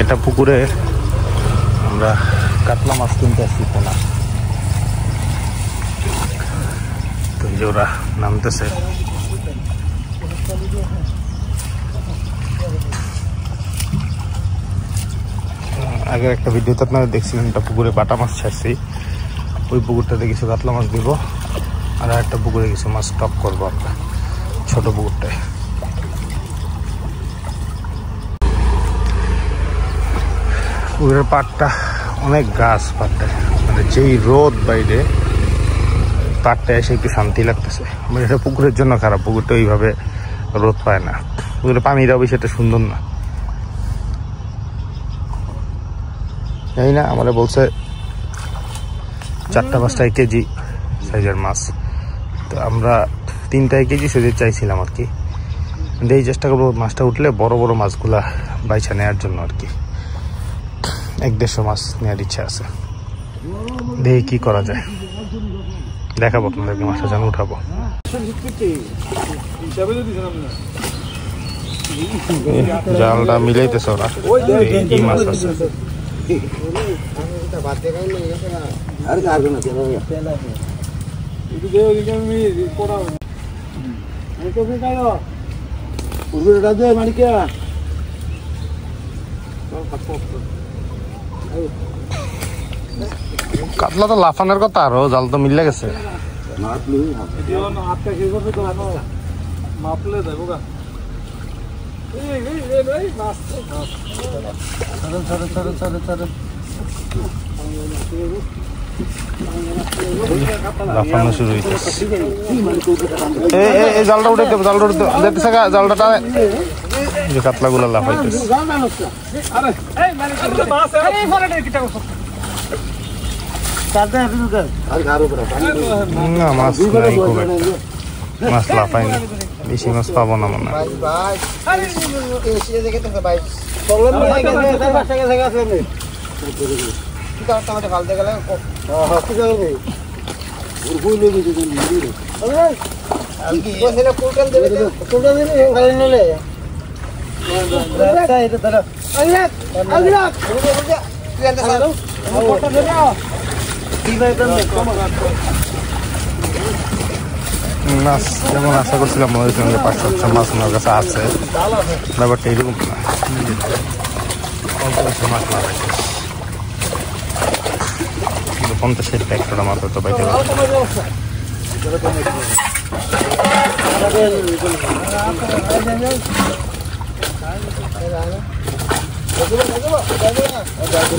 এটা পুকুরে আমরা কাতলা মাছ কিনতে আসছি পোনা। তো এই যে ওরা নামতেছে। আগের একটা ভিডিওতে আপনারা দেখছিলেন, একটা পুকুরে বাটা মাছ ছাড়ছি। ওই পুকুরটাতে কিছু কাতলা মাছ দিব, আর একটা পুকুরে কিছু মাছ স্টক করবো আমরা ছোট পুকুরটায়। পুকুরের পাড়টা অনেক গাছ, পাড়টায় মানে যেই রোদ বাইরে, পাড়টা এসে একটু শান্তি লাগতেছে। মানে এটা পুকুরের জন্য খারাপ, পুকুরটা ওইভাবে রোদ পায় না। পুকুরে পানিটাও বেশি একটা সুন্দর না, জানি না। আমরা বলছে 4-5 কেজি সাইজের মাছ, তো আমরা 3 কেজি সাইজের চাইছিলাম আর কি। এই চেষ্টা করবো মাছটা উঠলে বড় বড় মাছগুলা বাইছা নেওয়ার জন্য আর কি। 1-150 মাছ নেওয়ার ইচ্ছা আছে, দেখি কি করা যায়, দেখাবো আপনাদেরকে। মাছটা যেন উঠাবো। জালটা মিলাইতেছে ওরা, কি মাছ আছে। কাতলা তো লাফানোর কথা, আরো জাল তো মিলে গেছে। লাফানো শুরু হইতেছে। এই জালটা উঠে দেবো, জালটা উঠে যেতেছে, জালটা যে কাতলা গুলা লাফাইতেছে। না মাছ নাই খুব একটা, মাছ লাফাইনি, বেশি মাছ পাবো না মনে হয়। মাছ যেমন আশা করছিলাম মনে হয়েছিল 500 মাছ ওনার কাছে আছে, ব্যাপারটা এরকম না। অল্প মাছ না থাকে, 50-60 একটা মাছ হতো বাইতে।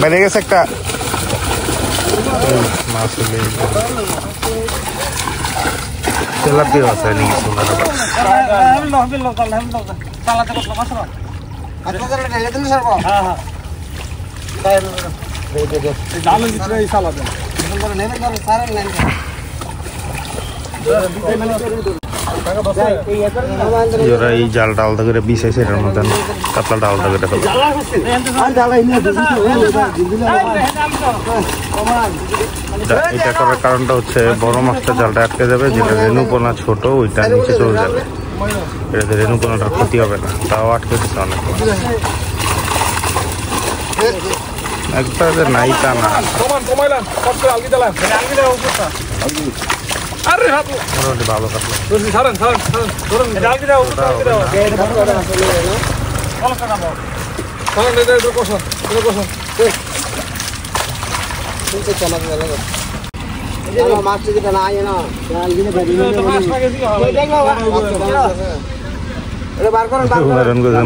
বেড়ে গেছে একটা মাছ, তেলাপিয়া আছে নাকি সোনার ওরা এই জালটা আলাদা করে বিছাইছে, এটার মধ্যে কাতলাটা আলাদা করে ফেলবে। এটা করার কারণটা হচ্ছে বড় মাছটা জালটা আটকে যাবে, যেটা রেণুপোনা ছোট ওইটা নিচে চলে যাবে, এটাতে রেণুপোনাটার ক্ষতি হবে না। তাও আটকে দিচ্ছে অনেক মাছ, একবারে নাই তা না। ভালো কাতলা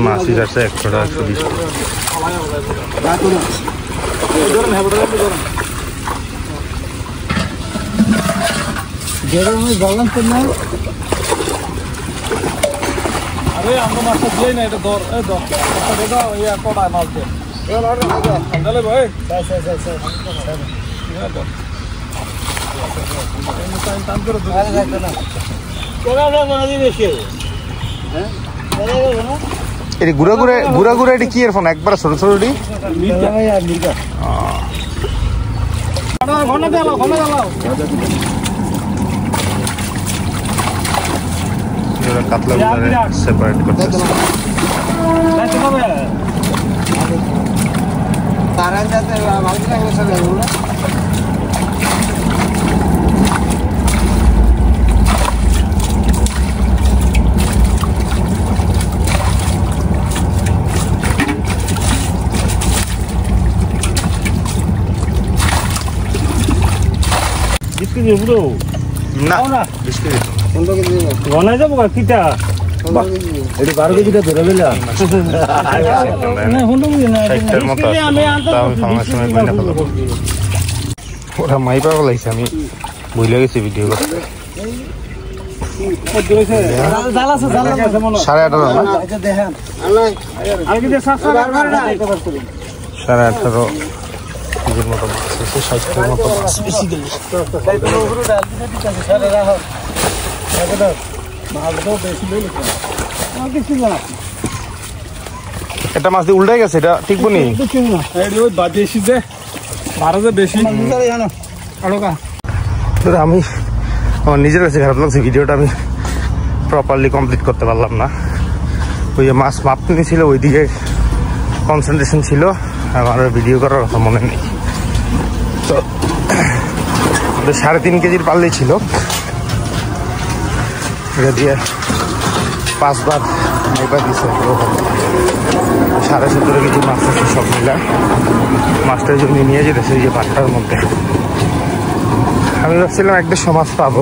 মাছ যাচ্ছে 100 টাকা 120 আরে আমরা মাছটা দিই না, এটা ধর কটা মাছ দে ভাই। ঘুরা ঘুরা এটি কি এর ফোন একবার ছোট ছোট কাতলা সেপারেট করতেছে। না 20 কেজি গনাই যাবো কিটা এটা 12 কেজিটা ধরে পেলা ওরা মাইপা বলাইছে আমি বুঝলে গেছি ভিডিও করতে 18:30 কেজির মতো মাছ আছে 60টার মতো মাছ বেশি গেল এটা মাছ দিয়ে উল্টে গেছে এটা ঠিক বনি বেশি যে ভাড়া যে বেশি আমি আমার নিজের কাছে খারাপ লাগছে ভিডিওটা আমি প্রপারলি কমপ্লিট করতে পারলাম না ওই মাছ মাপনি ছিল ওইদিকে কনসেন্ট্রেশন ছিল আমার ভিডিও করার কথা মনে নেই তো 3.5 কেজির পাল্লেই ছিল এটা দিয়ে 5 বার এবার দিছে 17.5 কেজি মাছ আছে সব মিলা মাছটার জন্য নিয়ে যেতেছে যে ভাতটার মধ্যে আমি ভাবছিলাম 1-1.5 মাছ পাবো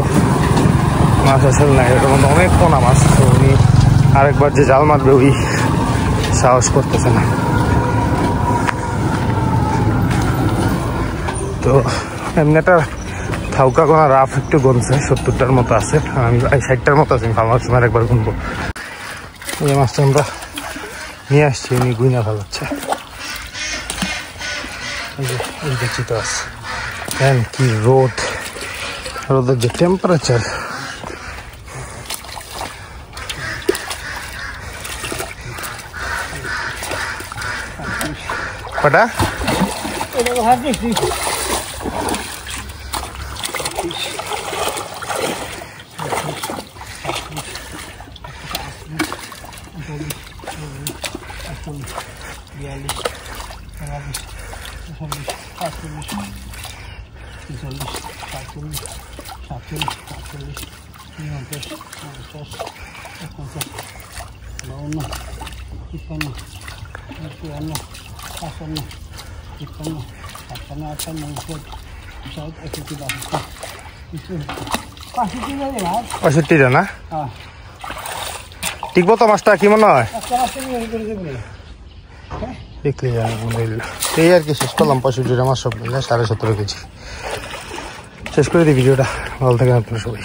মাছ আসলে না এটার মধ্যে অনেক পোনা মাছ তো উনি আরেকবার যে জাল মারবে ওই সাহস করতেছে না তো এমনি একটা থাউকা কোনা রাফ একটু গনছে 70টার মতো আছে আমি 60টার মতো আছে ভালো লাগছে আরেকবার গুনবো এই মাছটা আমরা নিয়ে আসছি উনি গুইনা ফেলাচ্ছে এই দেখছি তো আছে কি রোদের যে টেম্পারেচার কটা পঁয়ষট্টিটা না টিকবো তো মাছটা কি মনে হয় দেখলে এই আর কি শেষ করলাম 65টা মাছ সব মিলে 17.5 কেজি শেষ করে দিই ভিডিওটা ভালো থাকেন আপনারা সবাই